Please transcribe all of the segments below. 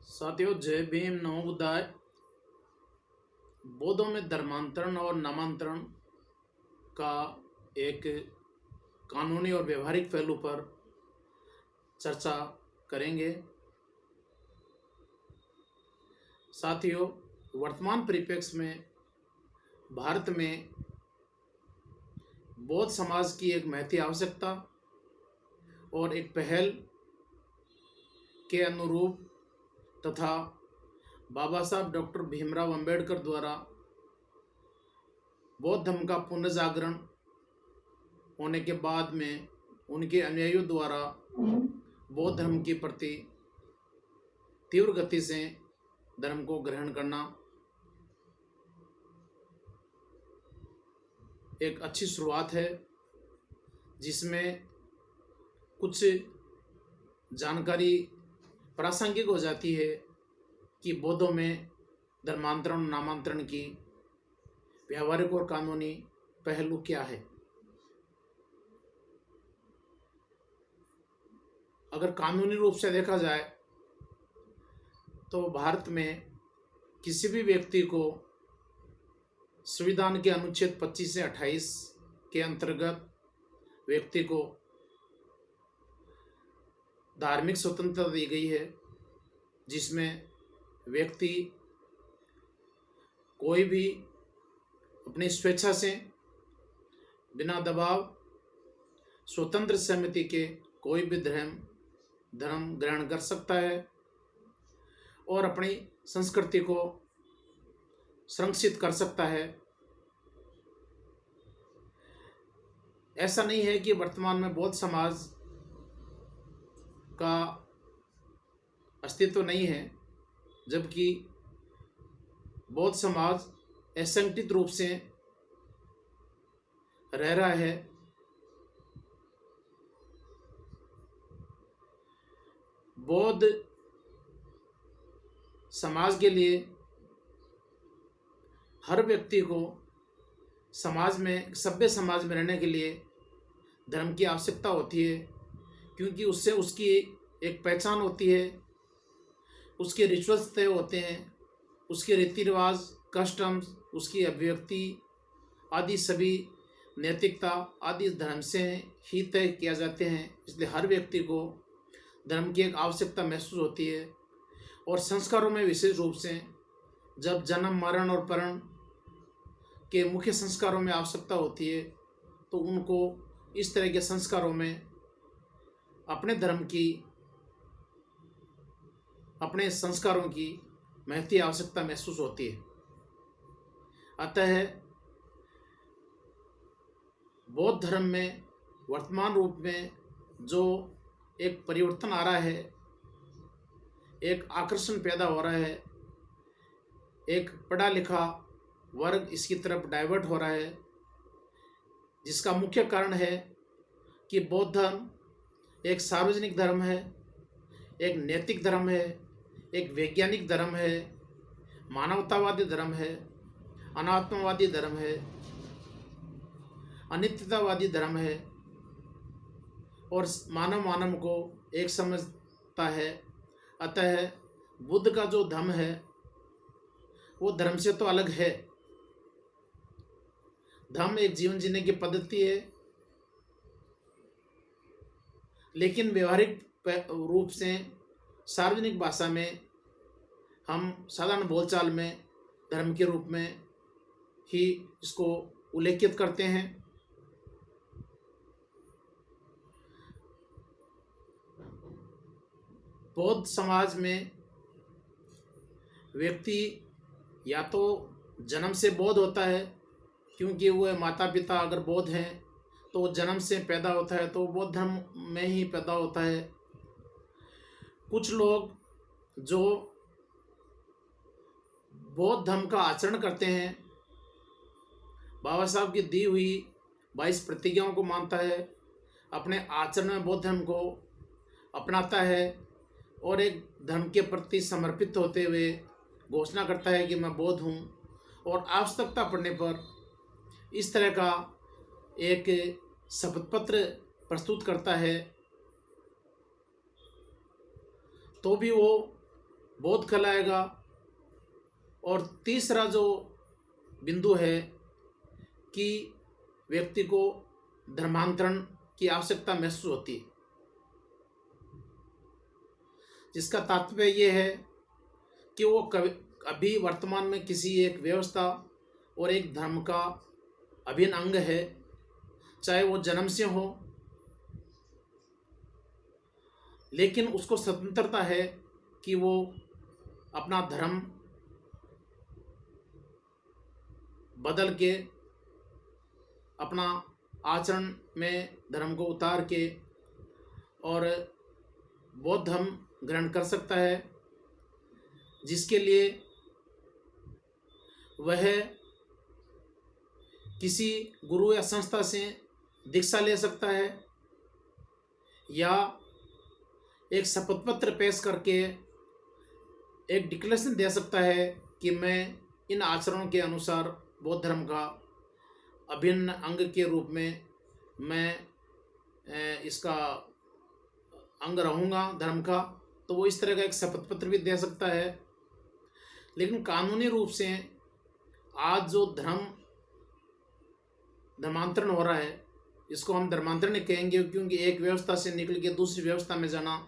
साथियों, जय भीम, नमो बुद्धाय। बौद्धों में धर्मांतरण और नामांतरण का एक कानूनी और व्यवहारिक पहलू पर चर्चा करेंगे। साथियों, वर्तमान परिप्रेक्ष्य में भारत में बौद्ध समाज की एक महती आवश्यकता और एक पहल के अनुरूप तथा बाबा साहब डॉक्टर भीमराव अंबेडकर द्वारा बौद्ध धर्म का पुनर्जागरण होने के बाद में उनके अनुयायियों द्वारा बौद्ध धर्म के प्रति तीव्र गति से धर्म को ग्रहण करना एक अच्छी शुरुआत है, जिसमें कुछ जानकारी प्रासंगिक हो जाती है कि बौद्धों में धर्मांतरण नामांतरण की व्यवहारिक और कानूनी पहलू क्या है। अगर कानूनी रूप से देखा जाए तो भारत में किसी भी व्यक्ति को संविधान के अनुच्छेद 25 से 28 के अंतर्गत व्यक्ति को धार्मिक स्वतंत्रता दी गई है, जिसमें व्यक्ति कोई भी अपनी स्वेच्छा से बिना दबाव स्वतंत्र सहमति के कोई भी धर्म ग्रहण कर सकता है और अपनी संस्कृति को संरक्षित कर सकता है। ऐसा नहीं है कि वर्तमान में बौद्ध समाज का अस्तित्व नहीं है, जबकि बौद्ध समाज असंगठित रूप से रह रहा है। बौद्ध समाज के लिए हर व्यक्ति को सभ्य समाज में रहने के लिए धर्म की आवश्यकता होती है, क्योंकि उससे उसकी एक पहचान होती है, उसके रिचुअल्स तय होते हैं, उसके रीति रिवाज, कस्टम्स, उसकी अभिव्यक्ति आदि सभी नैतिकता आदि धर्म से ही तय किया जाते हैं। इसलिए हर व्यक्ति को धर्म की एक आवश्यकता महसूस होती है। और संस्कारों में विशेष रूप से जब जन्म, मरण और परण के मुख्य संस्कारों में आवश्यकता होती है, तो उनको इस तरह के संस्कारों में अपने संस्कारों की महती आवश्यकता महसूस होती है। अतः बौद्ध धर्म में वर्तमान रूप में जो एक परिवर्तन आ रहा है, एक आकर्षण पैदा हो रहा है, एक पढ़ा लिखा वर्ग इसकी तरफ डाइवर्ट हो रहा है, जिसका मुख्य कारण है कि बौद्ध धर्म एक सार्वजनिक धर्म है, एक नैतिक धर्म है, एक वैज्ञानिक धर्म है, मानवतावादी धर्म है, अनात्मवादी धर्म है, अनित्यतावादी धर्म है और मानव को एक समझता है। अतः बुद्ध का जो धर्म है वो धर्म से तो अलग है। धर्म एक जीवन जीने की पद्धति है, लेकिन व्यवहारिक रूप से सार्वजनिक भाषा में हम साधारण बोलचाल में धर्म के रूप में ही इसको उल्लेखित करते हैं। बौद्ध समाज में व्यक्ति या तो जन्म से बौद्ध होता है, क्योंकि वो माता पिता अगर बौद्ध हैं तो जन्म से पैदा होता है तो बौद्ध धर्म में ही पैदा होता है। कुछ लोग जो बौद्ध धर्म का आचरण करते हैं, बाबा साहब की दी हुई 22 प्रतिज्ञाओं को मानता है, अपने आचरण में बौद्ध धर्म को अपनाता है और एक धर्म के प्रति समर्पित होते हुए घोषणा करता है कि मैं बौद्ध हूँ, और आवश्यकता पड़ने पर इस तरह का एक शपथ पत्र प्रस्तुत करता है, तो भी वो बोध कहलाएगा। और तीसरा जो बिंदु है कि व्यक्ति को धर्मांतरण की आवश्यकता महसूस होती है, जिसका तात्पर्य ये है कि वो कभी अभी वर्तमान में किसी एक व्यवस्था और एक धर्म का अभिन्न अंग है, चाहे वो जन्म से हो, लेकिन उसको स्वतंत्रता है कि वो अपना धर्म बदल के अपना आचरण में धर्म को उतार के और बौद्ध धर्म ग्रहण कर सकता है, जिसके लिए वह किसी गुरु या संस्था से दीक्षा ले सकता है या एक शपथ पत्र पेश करके एक डिक्लेरेशन दे सकता है कि मैं इन आचरणों के अनुसार बौद्ध धर्म का अभिन्न अंग के रूप में मैं इसका अंग रहूँगा धर्म का। तो वो इस तरह का एक शपथ पत्र भी दे सकता है। लेकिन कानूनी रूप से आज जो धर्मांतरण हो रहा है, इसको हम धर्मांतरण नहीं कहेंगे, क्योंकि एक व्यवस्था से निकल के दूसरी व्यवस्था में जाना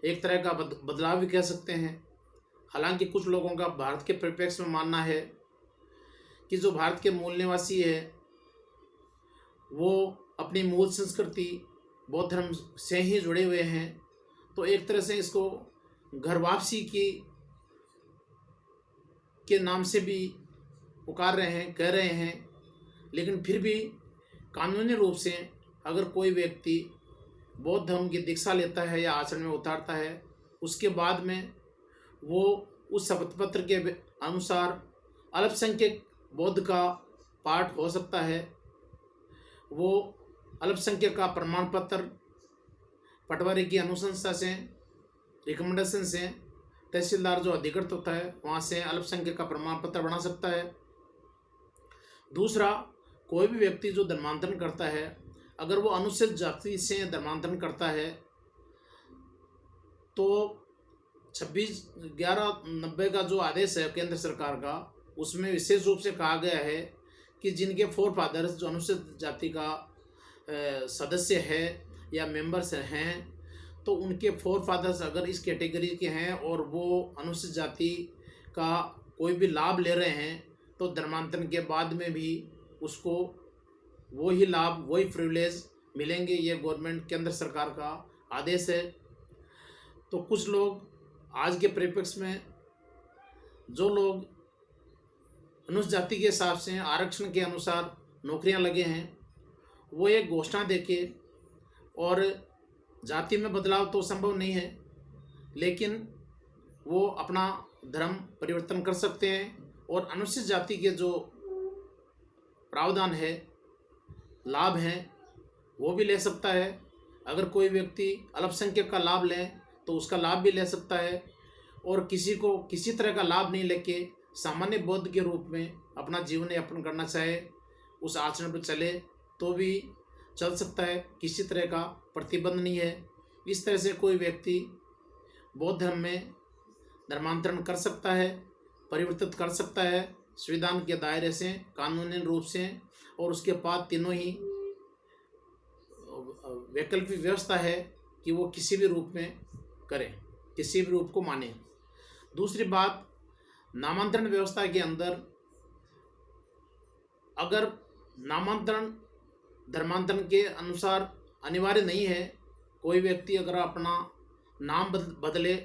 एक तरह का बदलाव भी कह सकते हैं। हालांकि कुछ लोगों का भारत के परिप्रेक्ष्य में मानना है कि जो भारत के मूल निवासी है वो अपनी मूल संस्कृति बौद्ध धर्म से ही जुड़े हुए हैं, तो एक तरह से इसको घर वापसी के नाम से भी पुकार रहे हैं, कह रहे हैं। लेकिन फिर भी कानूनी रूप से अगर कोई व्यक्ति बौद्ध धर्म की दीक्षा लेता है या आचरण में उतारता है, उसके बाद में वो उस शपथ पत्र के अनुसार अल्पसंख्यक बौद्ध का पाठ हो सकता है। वो अल्पसंख्यक का प्रमाण पत्र पटवारी की अनुशंसा से, रिकमेंडेशन से, तहसीलदार जो अधिकृत होता है वहाँ से अल्पसंख्यक का प्रमाण पत्र बना सकता है। दूसरा, कोई भी व्यक्ति जो धर्मांतरण करता है, अगर वो अनुसूचित जाति से धर्मांतरण करता है तो 26/11/90 का जो आदेश है केंद्र सरकार का, उसमें विशेष रूप से कहा गया है कि जिनके फोर फादर्स जो अनुसूचित जाति का सदस्य है या मेंबर्स हैं, तो उनके फोर फादर्स अगर इस कैटेगरी के हैं और वो अनुसूचित जाति का कोई भी लाभ ले रहे हैं, तो धर्मांतरण के बाद में भी उसको वही लाभ, वही प्रिविलेज मिलेंगे। ये गवर्नमेंट केंद्र सरकार का आदेश है। तो कुछ लोग आज के परिप्रेक्ष्य में, जो लोग अनुसूचित जाति के हिसाब से आरक्षण के अनुसार नौकरियां लगे हैं, वो एक घोषणा देके, और जाति में बदलाव तो संभव नहीं है, लेकिन वो अपना धर्म परिवर्तन कर सकते हैं और अनुसूचित जाति के जो प्रावधान है, लाभ हैं, वो भी ले सकता है। अगर कोई व्यक्ति अल्पसंख्यक का लाभ ले तो उसका लाभ भी ले सकता है, और किसी को किसी तरह का लाभ नहीं लेके सामान्य बौद्ध के रूप में अपना जीवन यापन करना चाहे, उस आचरण पर चले तो भी चल सकता है, किसी तरह का प्रतिबंध नहीं है। इस तरह से कोई व्यक्ति बौद्ध धर्म में धर्मांतरण कर सकता है, परिवर्तित कर सकता है संविधान के दायरे से, कानूनी रूप से, और उसके बाद तीनों ही वैकल्पिक व्यवस्था है कि वो किसी भी रूप में करें, किसी भी रूप को माने। दूसरी बात, नामांतरण व्यवस्था के अंदर अगर नामांतरण धर्मांतरण के अनुसार अनिवार्य नहीं है, कोई व्यक्ति अगर अपना नाम बदले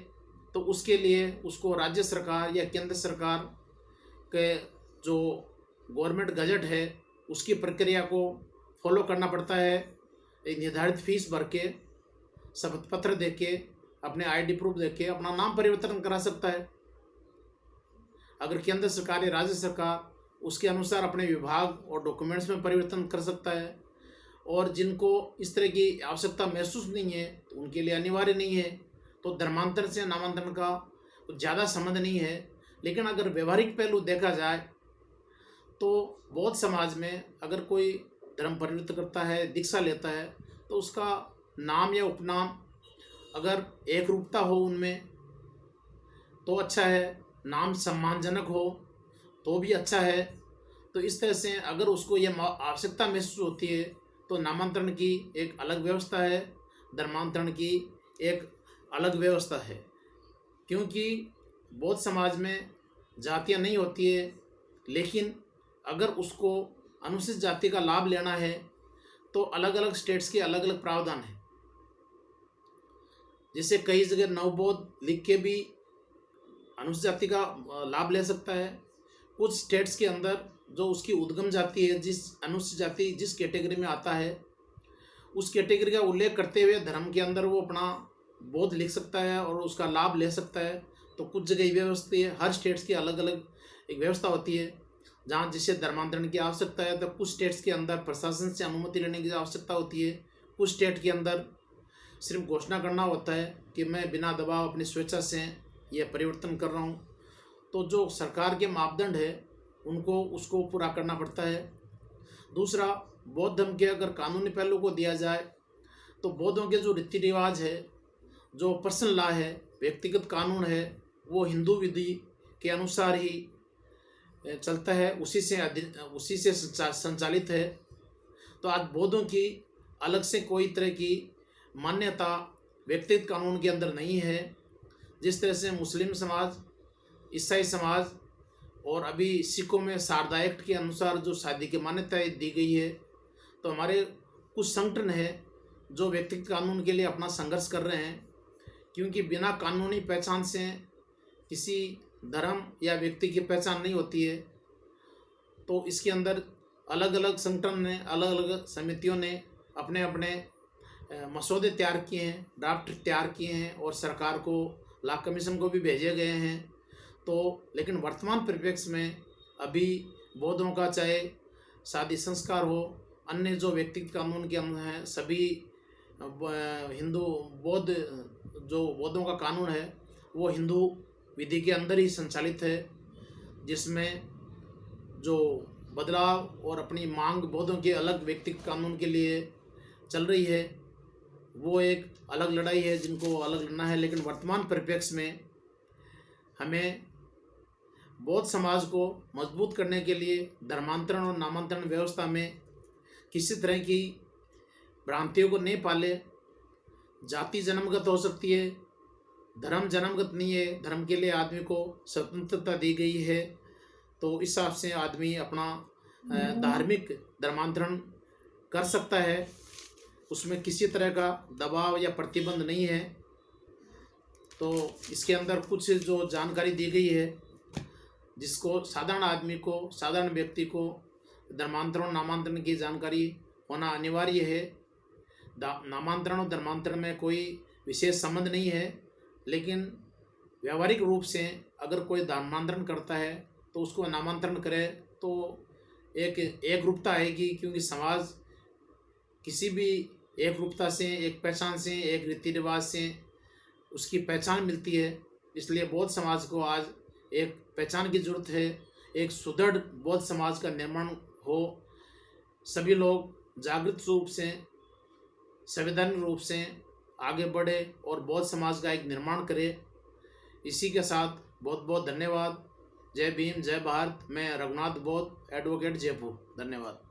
तो उसके लिए उसको राज्य सरकार या केंद्र सरकार के जो गवर्नमेंट गजट है उसकी प्रक्रिया को फॉलो करना पड़ता है। एक निर्धारित फीस भर के, शपथ पत्र दे के, अपने आईडी प्रूफ दे के अपना नाम परिवर्तन करा सकता है। अगर केंद्र सरकार या राज्य सरकार उसके अनुसार अपने विभाग और डॉक्यूमेंट्स में परिवर्तन कर सकता है, और जिनको इस तरह की आवश्यकता महसूस नहीं है तो उनके लिए अनिवार्य नहीं है, तो धर्मांतरण से नामांतरण का कुछ ज़्यादा संबंध नहीं है। लेकिन अगर व्यवहारिक पहलू देखा जाए तो बौद्ध समाज में अगर कोई धर्म परिवर्तन करता है, दीक्षा लेता है, तो उसका नाम या उपनाम अगर एक रूपता हो उनमें, तो अच्छा है, नाम सम्मानजनक हो तो भी अच्छा है। तो इस तरह से अगर उसको ये आवश्यकता महसूस होती है तो नामांतरण की एक अलग व्यवस्था है, धर्मांतरण की एक अलग व्यवस्था है। क्योंकि बौद्ध समाज में जातियाँ नहीं होती है, लेकिन अगर उसको अनुसूचित जाति का लाभ लेना है तो अलग अलग स्टेट्स के अलग अलग प्रावधान हैं। जैसे कई जगह नवबौद्ध लिख के भी अनुसूचित जाति का लाभ ले सकता है। कुछ स्टेट्स के अंदर जो उसकी उद्गम जाति है, जिस अनुसूचित जाति जिस कैटेगरी में आता है, उस कैटेगरी का उल्लेख करते हुए धर्म के अंदर वो अपना बौद्ध लिख सकता है और उसका लाभ ले सकता है। तो कुछ जगह व्यवस्था है, हर स्टेट्स की अलग अलग एक व्यवस्था होती है जहाँ जिससे धर्मांतरण की आवश्यकता है। तो कुछ स्टेट्स के अंदर प्रशासन से अनुमति लेने की आवश्यकता होती है, कुछ स्टेट के अंदर सिर्फ घोषणा करना होता है कि मैं बिना दबाव अपनी स्वेच्छा से ये परिवर्तन कर रहा हूँ। तो जो सरकार के मापदंड है उनको उसको पूरा करना पड़ता है। दूसरा, बौद्ध धर्म के अगर कानूनी पहलू को दिया जाए तो बौद्धों के जो रीति रिवाज है, जो पर्सनल लॉ है, व्यक्तिगत कानून है, वो हिंदू विधि के अनुसार ही चलता है, उसी से संचालित है। तो आज बौद्धों की अलग से कोई तरह की मान्यता व्यक्तिगत कानून के अंदर नहीं है। जिस तरह से मुस्लिम समाज, ईसाई समाज और अभी सिखों में शारदा एक्ट के अनुसार जो शादी की मान्यताएं दी गई है, तो हमारे कुछ संगठन है जो व्यक्तिगत कानून के लिए अपना संघर्ष कर रहे हैं। क्योंकि बिना कानूनी पहचान से किसी धर्म या व्यक्ति की पहचान नहीं होती है। तो इसके अंदर अलग अलग संगठन ने, अलग अलग समितियों ने अपने अपने मसौदे तैयार किए हैं, ड्राफ्ट तैयार किए हैं और सरकार को, लॉ कमीशन को भी भेजे गए हैं। तो लेकिन वर्तमान परिप्रेक्ष्य में अभी बौद्धों का चाहे शादी संस्कार हो, अन्य जो व्यक्तिगत कानून के अंदर हैं, सभी हिंदू बौद्ध जो बौद्धों का कानून है वो हिंदू विधि के अंदर ही संचालित है, जिसमें जो बदलाव और अपनी मांग बौद्धों के अलग व्यक्तिगत कानून के लिए चल रही है वो एक अलग लड़ाई है जिनको अलग लड़ना है। लेकिन वर्तमान परिप्रेक्ष्य में हमें बौद्ध समाज को मजबूत करने के लिए धर्मांतरण और नामांतरण व्यवस्था में किसी तरह की भ्रांतियों को नहीं पाले। जाति जन्मगत हो सकती है, धर्म जन्मगत नहीं है। धर्म के लिए आदमी को स्वतंत्रता दी गई है, तो इस हिसाब से आदमी अपना धार्मिक धर्मांतरण कर सकता है, उसमें किसी तरह का दबाव या प्रतिबंध नहीं है। तो इसके अंदर कुछ जो जानकारी दी गई है जिसको साधारण आदमी को, साधारण व्यक्ति को धर्मांतरण नामांतरण की जानकारी होना अनिवार्य है। नामांतरण और धर्मांतरण में कोई विशेष संबंध नहीं है, लेकिन व्यावहारिक रूप से अगर कोई धर्मांतरण करता है तो उसको नामांतरण करे तो एक रूपता आएगी। क्योंकि समाज किसी भी एक रूपता से, एक पहचान से, एक रीति रिवाज से उसकी पहचान मिलती है। इसलिए बौद्ध समाज को आज एक पहचान की जरूरत है, एक सुदृढ़ बौद्ध समाज का निर्माण हो। सभी लोग जागृत रूप से, संवैधानिक रूप से आगे बढ़े और बौद्ध समाज का एक निर्माण करे। इसी के साथ बहुत बहुत धन्यवाद। जय भीम, जय भारत। मैं रघुनाथ बौद्ध, एडवोकेट, जयपुर। धन्यवाद।